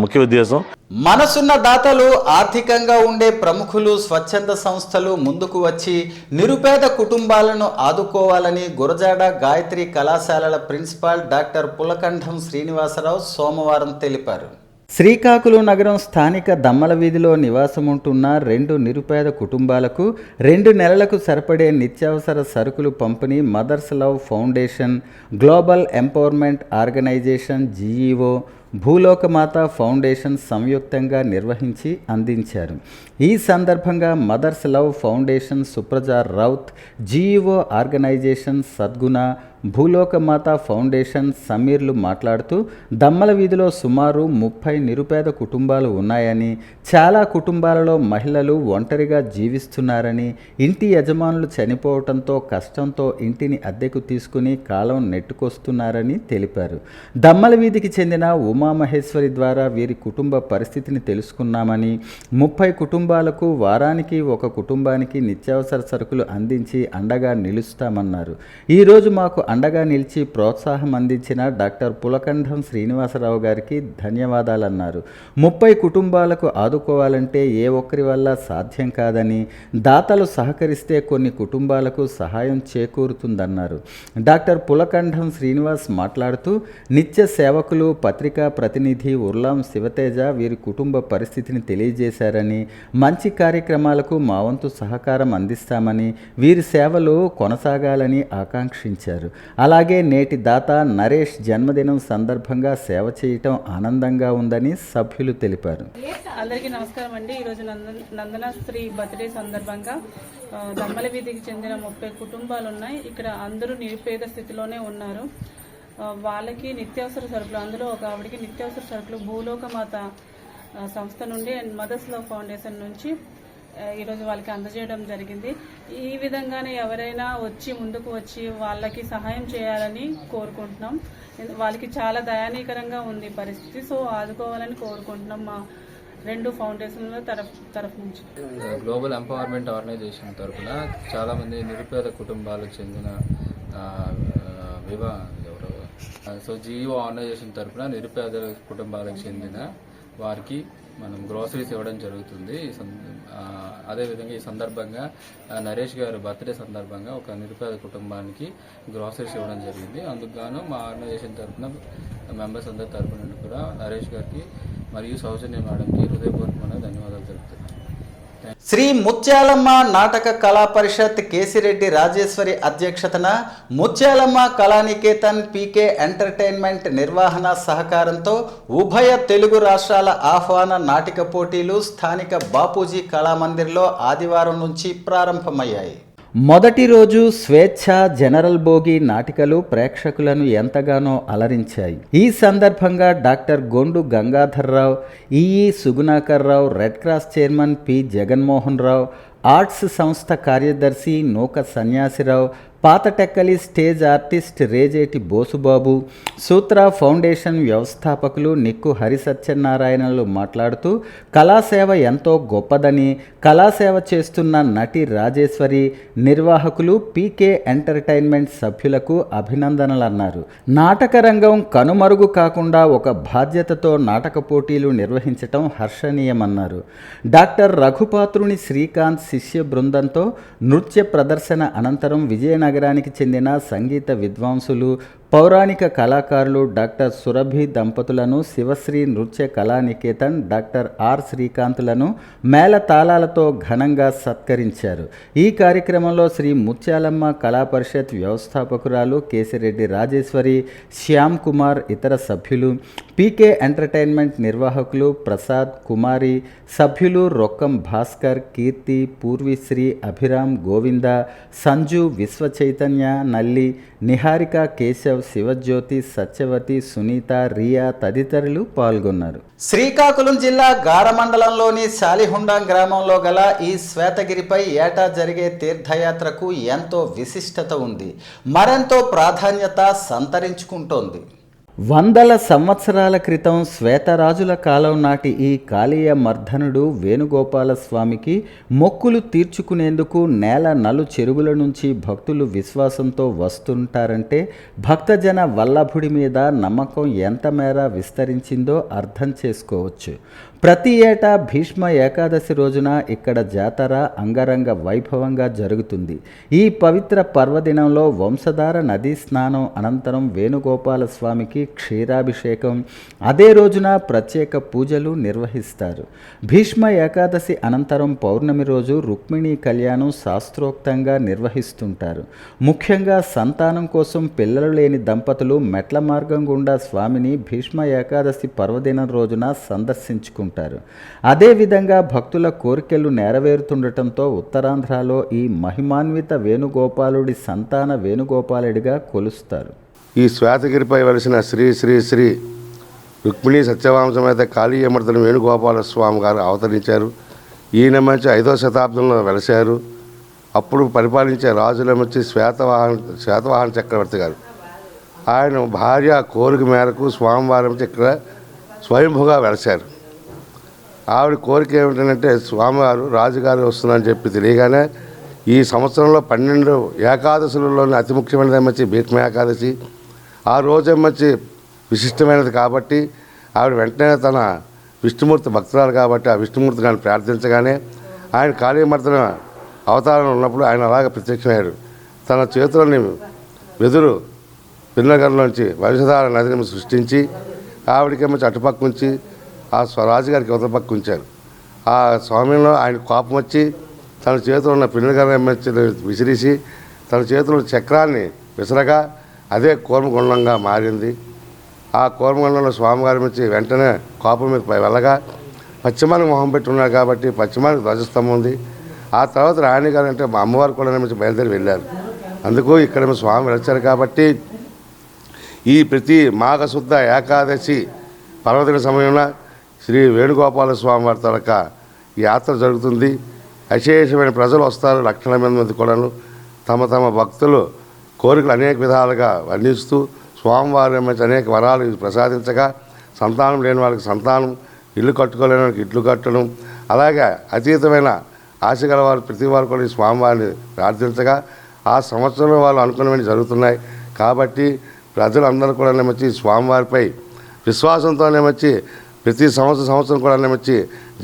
ముఖ్య ఉద్దేశం. మనసున్న దాతలు, ఆర్థికంగా ఉండే ప్రముఖులు, స్వచ్ఛంద సంస్థలు ముందుకు వచ్చి నిరుపేద కుటుంబాలను ఆదుకోవాలని గురజాడ గాయత్రి కళాశాలల ప్రిన్సిపాల్ డాక్టర్ పులకంఠం శ్రీనివాసరావు సోమవారం తెలిపారు. శ్రీకాకుళం నగరం స్థానిక దమ్మల వీధిలో నివాసముంటున్న 2 నిరుపేద కుటుంబాలకు 2 నెలలకు సరిపడే నిత్యావసర సరుకులు పంపిణీ mother's love foundation, global empowerment organisation GEO, Bhulokamata foundation సంయుక్తంగా నిర్వహించి అందించారు. ఈ సందర్భంగా mother's love foundation Supraja Raut, GEO organisation Sadguna, Bhulokamata foundation సమీర్లు మాట్లాడుతూ దమ్మల వీధిలో సుమారు 30 నిరుపేద కుటుంబాలు ఉన్నాయని, చాలా కుటుంబాలలో మహిళలు ఒంటరిగా జీవిస్తున్నారని, ఇంటి యజమానులు చనిపోవడంతో కష్టంతో ఇంటిని అద్దెకు తీసుకుని కాలం నెట్టుకొస్తున్నారని తెలిపారు. దమ్మల వీధికి చెందిన ఉమామహేశ్వరి ద్వారా వీరి కుటుంబ పరిస్థితిని తెలుసుకున్నామని, 30 కుటుంబాలకు వారానికి 1 కుటుంబానికి నిత్యావసర సరుకులు అందించి అండగా నిలుస్తామన్నారు. ఈరోజు మాకు అండగా నిలిచి ప్రోత్సాహం అందించిన డాక్టర్ పులకంఠం శ్రీనివాసరావు గారికి ధన్యవాదాలన్నారు. 30 కుటుంబాలకు ఆదుకోవాలంటే ఏ ఒక్కరి వల్ల సాధ్యం కాదని, దాతలు సహకరిస్తే కొన్ని కుటుంబాలకు సహాయం చేకూరుతుందన్నారు. డాక్టర్ పులకంఠం శ్రీనివాస్ మాట్లాడుతూ నిత్య సేవకులు, పత్రికా ప్రతినిధి ఉర్లాం శివతేజ వీరి కుటుంబ పరిస్థితిని తెలియజేశారని, మంచి కార్యక్రమాలకు మా వంతు సహకారం అందిస్తామని, వీరి సేవలు కొనసాగాలని ఆకాంక్షించారు. అలాగే నేటి దాత నరేష్ జన్మదినం సందర్భంగా సేవ చేయటం ఆనందంగా ఉందని సభ్యులు తెలిపారు. అందరికీ నమస్కారం అండి. ఈరోజు నందన స్త్రీ బర్త్డే సందర్భంగా దమ్మల వీధికి చెందిన 30 కుటుంబాలు ఉన్నాయి. ఇక్కడ అందరూ నిరుపేద స్థితిలోనే ఉన్నారు. వాళ్ళకి నిత్యావసర సరుకులు, అందులో ఒక ఆవిడకి నిత్యావసర సరుకులు భూలోకమాత సంస్థ నుండి అండ్ మదర్స్ లవ్ ఫౌండేషన్ నుంచి ఈరోజు వాళ్ళకి అందజేయడం జరిగింది. ఈ విధంగానే ఎవరైనా ముందుకు వచ్చి వాళ్ళకి సహాయం చేయాలని కోరుకుంటున్నాం. వాళ్ళకి చాలా దయానీకరంగా ఉంది పరిస్థితి. సో ఆదుకోవాలని కోరుకుంటున్నాం మా 2 ఫౌండేషన్ల తరఫు నుంచి. గ్లోబల్ ఎంపవర్మెంట్ ఆర్గనైజేషన్ తరఫున చాలామంది నిరుపేద కుటుంబాలకు చెందిన సో జీఈఓ ఆర్గనైజేషన్ తరఫున నిరుపేద కుటుంబాలకు చెందిన వారికి మనం గ్రోసరీస్ ఇవ్వడం జరుగుతుంది. అదేవిధంగా ఈ సందర్భంగా నరేష్ గారు బర్త్డే సందర్భంగా ఒక నిరుపేద కుటుంబానికి గ్రోసరీస్ ఇవ్వడం జరిగింది. అందుకు గాను మా ఆర్గనైజేషన్ తరఫున మెంబర్స్ అందరి తరఫున కూడా నరేష్ గారికి మరియు సౌజన్య మేడంకి హృదయపూర్వకమైన ధన్యవాదాలు తెలుపుతున్నాను. శ్రీ ముత్యాలమ్మ నాటక కళా పరిషత్ కేసిరెడ్డి రాజేశ్వరి అధ్యక్షతన ముత్యాలమ్మ కళానికేతన్ పీకే ఎంటర్టైన్మెంట్ నిర్వహణ సహకారంతో ఉభయ తెలుగు రాష్ట్రాల ఆహ్వాన నాటిక పోటీలు స్థానిక బాపూజీ కళామందిర్లో ఆదివారం నుంచి ప్రారంభమయ్యాయి. మొదటి రోజు స్వేచ్ఛ జనరల్ భోగి నాటికలు ప్రేక్షకులను ఎంతగానో అలరించాయి. ఈ సందర్భంగా doctor Gondu Gangadharrao, EE Sugunakarrao, red cross chairman P Jaganmohan Rao, arts సంస్థ కార్యదర్శి Nooka Sanyasirao, Pathatekkali stage artist Rejeti Bosubabu, Sutra foundation వ్యవస్థాపకులు నిక్కు హరిసత్యనారాయణలు మాట్లాడుతూ కళాసేవ ఎంతో గొప్పదని, కళాసేవ చేస్తున్న నటి రాజేశ్వరి, నిర్వాహకులు పీకే ఎంటర్టైన్మెంట్ సభ్యులకు అభినందనలన్నారు. నాటక రంగం కనుమరుగు కాకుండా ఒక బాధ్యతతో నాటక పోటీలు నిర్వహించటం హర్షణీయమన్నారు. డాక్టర్ రఘుపాత్రుని శ్రీకాంత్ శిష్య బృందంతో నృత్య ప్రదర్శన అనంతరం విజయనగరానికి చెందిన సంగీత విద్వాంసులు, పౌరాణిక కళాకారులు డాక్టర్ సురభి దంపతులను శివశ్రీ నృత్య కళానికేతన్ డాక్టర్ ఆర్ శ్రీకాంత్లను మేళతాళాలతో ఘనంగా సత్కరించారు. ఈ కార్యక్రమంలో శ్రీ ముత్యాలమ్మ కళా పరిషత్ వ్యవస్థాపకురాలు కేసిరెడ్డి రాజేశ్వరి, శ్యామ్ కుమార్, ఇతర సభ్యులు, పీకే ఎంటర్టైన్మెంట్ నిర్వాహకులు ప్రసాద్, కుమారి, సభ్యులు రొక్కం భాస్కర్, కీర్తి, పూర్విశ్రీ, అభిరామ్, గోవింద, సంజు, విశ్వచైతన్య, నల్లి, నిహారిక, కేశవ్, శివజ్యోతి, సత్యవతి, సునీత, రియా తదితరులు పాల్గొన్నారు. శ్రీకాకుళం జిల్లా గార మండలంలోని శాలిహుండం గ్రామంలో గల ఈ శ్వేతగిరిపై ఏటా జరిగే తీర్థయాత్రకు ఎంతో విశిష్టత ఉంది, మరెంతో ప్రాధాన్యత సంతరించుకుంటోంది. వందల సంవత్సరాల క్రితం శ్వేతరాజుల కాలం నాటి ఈ కాళీయ మర్ధనుడు వేణుగోపాల స్వామికి మొక్కులు తీర్చుకునేందుకు నేల నలు చెరువుల నుంచి భక్తులు విశ్వాసంతో వస్తుంటారంటే భక్తజన వల్లభుడి మీద నమ్మకం ఎంత మేర విస్తరించిందో అర్థం చేసుకోవచ్చు. ప్రతి ఏటా భీష్మ ఏకాదశి రోజున ఇక్కడ జాతర అంగరంగ వైభవంగా జరుగుతుంది. ఈ పవిత్ర పర్వదినంలో వంశధార నదీ స్నానం అనంతరం వేణుగోపాల స్వామికి క్షీరాభిషేకం, అదే రోజున ప్రత్యేక పూజలు నిర్వహిస్తారు. భీష్మ ఏకాదశి అనంతరం పౌర్ణమి రోజు రుక్మిణీ కళ్యాణం శాస్త్రోక్తంగా నిర్వహిస్తుంటారు. ముఖ్యంగా సంతానం కోసం పిల్లలు లేని దంపతులు మెట్ల మార్గం గుండా స్వామిని భీష్మ ఏకాదశి పర్వదినం రోజున సందర్శించుకుంటారు. అదేవిధంగా భక్తుల కోరికలు నెరవేరుతుండటంతో ఉత్తరాంధ్రలో ఈ మహిమాన్విత వేణుగోపాలుడి సంతాన వేణుగోపాలుడిగా కొలుస్తారు. ఈ శ్వేతగిరిపై వెలిసిన శ్రీ శ్రీ శ్రీ రుక్మిణీ సత్యవాంశమేత కాళీయమర్దన వేణుగోపాల స్వామి గారు అవతరించారు. ఈయన మంచి 5వ శతాబ్దంలో వెలిశారు. అప్పుడు పరిపాలించే రాజుల మంచి శ్వేతవాహన చక్రవర్తి గారు. ఆయన భార్య కోరిక మేరకు స్వామివారి నుంచి ఇక్కడ స్వయంభుగా వెలిశారు. ఆవిడ కోరిక ఏమిటంటే స్వామివారు రాజుగారు వస్తుందని చెప్పి తెలియగానే ఈ సంవత్సరంలో 12 ఏకాదశులలోని అతి ముఖ్యమైనది మంచి భీష్మ ఏకాదశి. ఆ రోజే మంచి విశిష్టమైనది కాబట్టి ఆవిడ వెంటనే తన విష్ణుమూర్తి భక్తురాలు కాబట్టి ఆ విష్ణుమూర్తి గారిని ప్రార్థించగానే ఆయన కాళీయమర్దన అవతారం ఉన్నప్పుడు ఆయన అలాగ ప్రత్యక్షమయ్యాడు. తన చేతులని వెదురు పిన్నగర్లోంచి వంశధార నదిని సృష్టించి ఆవిడకేమో అటుపక్క ఉంచి ఆ రాజుగారికి అవతల పక్క ఉంచారు. ఆ సమయంలో ఆయన కోపం వచ్చి తన చేతిలో ఉన్న పిన్నగర్ర విసిరేసి తన చేతిలో చక్రాన్ని విసరగా అదే కూర్మగుండంగా మారింది. ఆ కూర్మగుండంలో స్వామివారి నుంచి వెంటనే కోపం మీద వెళ్ళగా పశ్చిమానికి మొహం పెట్టి ఉన్నారు కాబట్టి పశ్చిమానికి ధ్వజస్తంభం ఉంది. ఆ తర్వాత రాణిగారు అంటే మా అమ్మవారు కూడా నుంచి బయలుదేరి వెళ్ళారు. అందుకు ఇక్కడ స్వామి వెళ్చారు కాబట్టి ఈ ప్రతి మాఘశుద్ధ ఏకాదశి పర్వదిన సమయంలో శ్రీ వేణుగోపాల స్వామి వారి తరక యాత్ర జరుగుతుంది. అశేషమైన ప్రజలు వస్తారు, లక్షల మంది కూడాను తమ తమ భక్తులు కోరికలు అనేక విధాలుగా వర్ణిస్తూ స్వామివారి మంచి అనేక వరాలు ప్రసాదించగా సంతానం లేని వాళ్ళకి సంతానం, ఇల్లు కట్టుకోలేని వాళ్ళకి ఇల్లు కట్టడం, అలాగే అతీతమైన ఆశ గలవారు ప్రతి వారు కూడా ఈ స్వామివారిని ప్రార్థించగా ఆ సంవత్సరంలో వాళ్ళు అనుకున్నవన్నీ జరుగుతున్నాయి. కాబట్టి ప్రజలందరూ కూడా వచ్చి స్వామివారిపై విశ్వాసంతోనే వచ్చి ప్రతి సంవత్సరం కూడా వచ్చి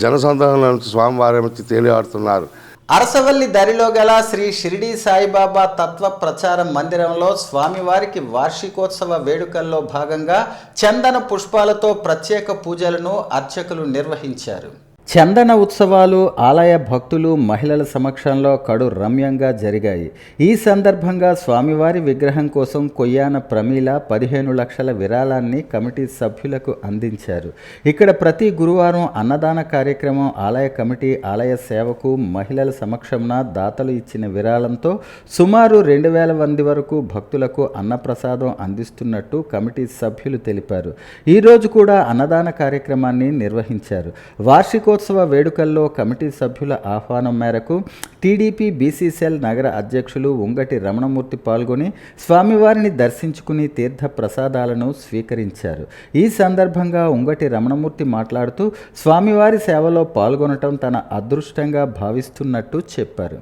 జనసందోహంలో నుంచి స్వామివారి వచ్చి తేలియాడుతున్నారు. అరసవల్లి దరిలో గల శ్రీ షిరిడి సాయిబాబా తత్వ ప్రచార మందిరంలో స్వామివారికి వార్షికోత్సవ వేడుకల్లో భాగంగా చందన పుష్పాలతో ప్రత్యేక పూజలను అర్చకులు నిర్వహించారు. చందన ఉత్సవాలు ఆలయ భక్తులు మహిళల సమక్షంలో కడు రమ్యంగా జరిగాయి. ఈ సందర్భంగా స్వామివారి విగ్రహం కోసం కొయ్యాన ప్రమీల 15 లక్షల విరాళాన్ని కమిటీ సభ్యులకు అందించారు. ఇక్కడ ప్రతి గురువారం అన్నదాన కార్యక్రమం ఆలయ కమిటీ ఆలయ సేవకు మహిళల సమక్షంన దాతలు ఇచ్చిన విరాళంతో సుమారు 2000 మంది వరకు భక్తులకు అన్నప్రసాదం అందిస్తున్నట్టు కమిటీ సభ్యులు తెలిపారు. ఈరోజు కూడా అన్నదాన కార్యక్రమాన్ని నిర్వహించారు. వార్షికోత్సవ వేడుకల్లో కమిటీ సభ్యుల ఆహ్వానం మేరకు టీడీపీ బీసీసీఎల్ నగర అధ్యక్షులు ఉంగటి రమణమూర్తి పాల్గొని స్వామివారిని దర్శించుకుని తీర్థ ప్రసాదాలను స్వీకరించారు. ఈ సందర్భంగా ఉంగటి రమణమూర్తి మాట్లాడుతూ స్వామివారి సేవలో పాల్గొనటం తన అదృష్టంగా భావిస్తున్నట్టు చెప్పారు.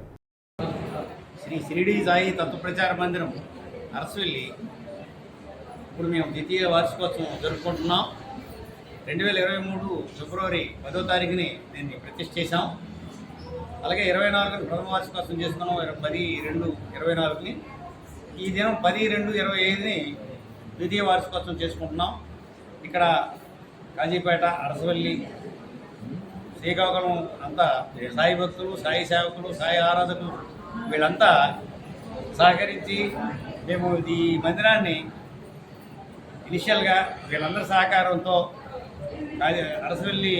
శ్రీ షిరిడి సాయి తత్వప్రచార మందిరం అరసవెల్లి ఇప్పుడు మేము ద్వితీయ వార్షికోత్సవం జరుపుకుంటున్నాం. 2023 ఫిబ్రవరి 10వ తారీఖుని దీన్ని ప్రతిష్ఠ చేశాం. అలాగే 24 ప్రథమ వార్షికోత్సవం చేసుకున్నాం. 10/2/24ని ఈ దినం 10/2/25ని ద్వితీయ వార్షికోత్సవం చేసుకుంటున్నాం. ఇక్కడ కాజీపేట, అరసవల్లి, శ్రీకాకుళం అంతా సాయి భక్తులు, సాయి సేవకులు, సాయి ఆరాధకులు వీళ్ళంతా సహకరించి మేము ఈ మందిరాన్ని ఇనిషియల్గా వీళ్ళందరి సహకారంతో అరసవల్లి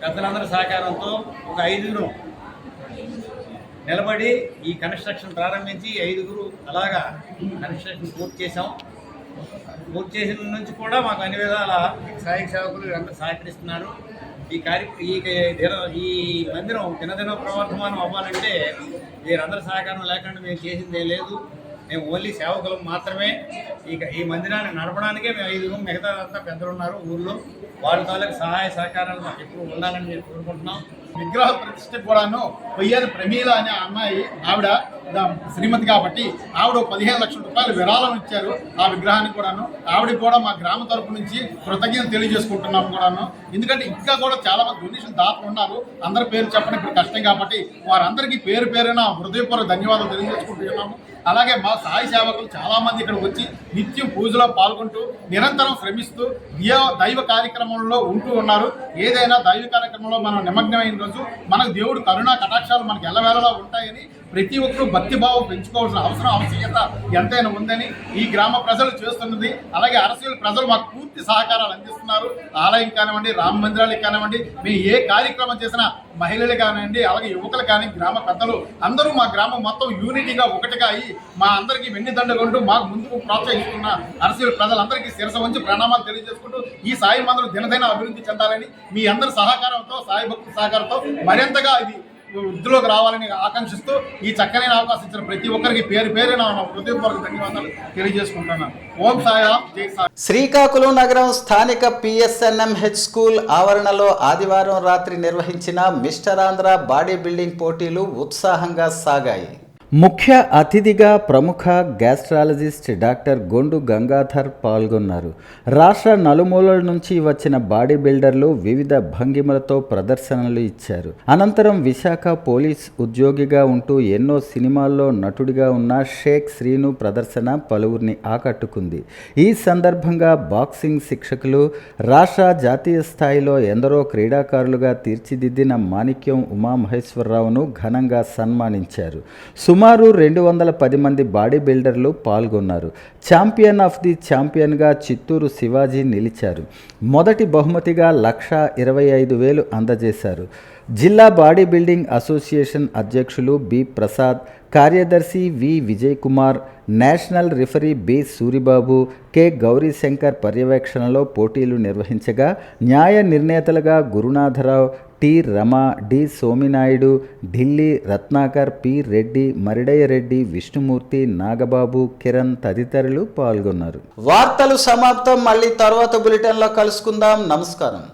పెద్దలందరి సహకారంతో ఒక 5 నిలబడి ఈ కన్స్ట్రక్షన్ ప్రారంభించి 5 అలాగా కన్స్ట్రక్షన్ పూర్తి చేసాం. పూర్తి చేసిన నుంచి కూడా మాకు అన్ని విధాల సాయి సేవకులు వీళ్ళందరూ సహకరిస్తున్నారు. ఈ మందిరం దినదిన ప్రవర్ధమానం అవ్వాలంటే వీరందరి సహకారం లేకుండా మేము చేసిందే లేదు. మేము ఓన్లీ సేవకులం మాత్రమే. ఈ మందిరాన్ని నడపడానికే మేము 5 మిగతా అంతా పెద్దలు ఉన్నారు ఊళ్ళో. వాళ్ళ తాలూకు సహాయ సహకారాలు మాకు ఎప్పుడు ఉండాలని మేము కోరుకుంటున్నాం. విగ్రహ ప్రతిష్ట కూడాను కొయ్యాన ప్రమీల అనే అమ్మాయి ఆవిడ శ్రీమతి కాబట్టి ఆవిడ 15 లక్షల రూపాయలు విరాళం ఇచ్చారు ఆ విగ్రహానికి కూడాను. ఆవిడకి కూడా మా గ్రామ తరపు నుంచి కృతజ్ఞతలు తెలియజేసుకుంటున్నాము కూడాను. ఎందుకంటే ఇంకా కూడా చాలా మంది డొనేషన్ దాతలు ఉన్నారు. అందరి పేరు చెప్పడం ఇప్పుడు కష్టం కాబట్టి వారందరికీ పేరు పేరున హృదయపూర్వక ధన్యవాదాలు తెలియజేసుకుంటున్నాము. అలాగే మా సాయి సేవకులు చాలామంది ఇక్కడ వచ్చి నిత్యం పూజలో పాల్గొంటూ నిరంతరం శ్రమిస్తూ దైవ కార్యక్రమంలో ఉంటూ ఉన్నారు. ఏదైనా దైవ కార్యక్రమంలో మనం నిమగ్నమైన రోజు మనకు దేవుడు కరుణా కటాక్షాలు మనకు ఎల్లవేళలా ఉంటాయని ప్రతి ఒక్కరూ భక్తిభావం పెంచుకోవాల్సిన ఆవశ్యకత ఎంతైనా ఉందని ఈ గ్రామ ప్రజలు చేస్తున్నది. అలాగే అరసవల్లి ప్రజలు మాకు పూర్తి సహకారాలు అందిస్తున్నారు. ఆలయం కానివ్వండి, రామ మందిరాలకు కానివ్వండి, మేము ఏ కార్యక్రమం చేసినా మహిళలు కానివ్వండి, అలాగే యువకులు కానీ, గ్రామ పెద్దలు అందరూ మా గ్రామం మొత్తం యూనిటీగా ఒకటిగా అయ్యి మా అందరికీ వెన్నుదండగొంటూ మాకు ముందుకు ప్రోత్సహిస్తున్న అరసవల్లి ప్రజలందరికీ శిరస వంచి ప్రణామాలు తెలియజేసుకుంటూ ఈ సాయి మందిరం దినదైన అభివృద్ధి చెందాలని మీ అందరి సహకారంతో, సాయి భక్తుల సహకారంతో మరింతగా ఇది వృద్ధిలోకి రావాలని ఆకాంక్షిస్తూ ఈ చక్కనైన అవకాశం ఇచ్చిన ప్రతి ఒక్కరికి పేరు పేరున హృదయపూర్వక ధన్యవాదాలు తెలియజేసుకుంటున్నాను. ఓం సాయిరాం, జై సాయి. శ్రీకాకుళం నగరం స్థానిక పిఎస్ఎన్ఎంహెచ్ స్కూల్ ఆవరణలో ఆదివారం రాత్రి నిర్వహించిన మిస్టర్ ఆంధ్ర బాడీ బిల్డింగ్ పోటీలు ఉత్సాహంగా సాగాయి. ముఖ్య అతిథిగా ప్రముఖ గ్యాస్ట్రాలజిస్ట్ డాక్టర్ గొండు గంగాధర్ పాల్గొన్నారు. రాష్ట్ర నలుమూలల నుంచి వచ్చిన బాడీ బిల్డర్లు వివిధ భంగిమలతో ప్రదర్శనలు ఇచ్చారు. అనంతరం విశాఖ పోలీస్ ఉద్యోగిగా ఉంటూ ఎన్నో సినిమాల్లో నటుడిగా ఉన్న షేక్ శ్రీను ప్రదర్శన పలువురిని ఆకట్టుకుంది. ఈ సందర్భంగా బాక్సింగ్ శిక్షకులు రాష్ట్ర జాతీయ స్థాయిలో ఎందరో క్రీడాకారులుగా తీర్చిదిద్దిన మాణిక్యం ఉమామహేశ్వరరావును ఘనంగా సన్మానించారు. సుమారు 210 మంది బాడీ బిల్డర్లు పాల్గొన్నారు. ఛాంపియన్ ఆఫ్ ది ఛాంపియన్గా చిత్తూరు శివాజీ నిలిచారు. మొదటి బహుమతిగా 1,25,000 అందజేశారు. జిల్లా బాడీ బిల్డింగ్ అసోసియేషన్ అధ్యక్షులు బి ప్రసాద్, కార్యదర్శి V Vijay Kumar, national referee B Suribabu, K Gourishankar పర్యవేక్షణలో పోటీలు నిర్వహించగా న్యాయ నిర్ణేతలుగా Gurunatharao, T Rama, D Sominaidu, Delhi Ratnakar, P Reddy, Maridayya Reddy, Vishnumurthy, Nagababu, Kiran తదితరులు పాల్గొన్నారు. వార్తలు సమాప్తం. మళ్ళీ తర్వాత బులెటిన్లో కలుసుకుందాం. నమస్కారం.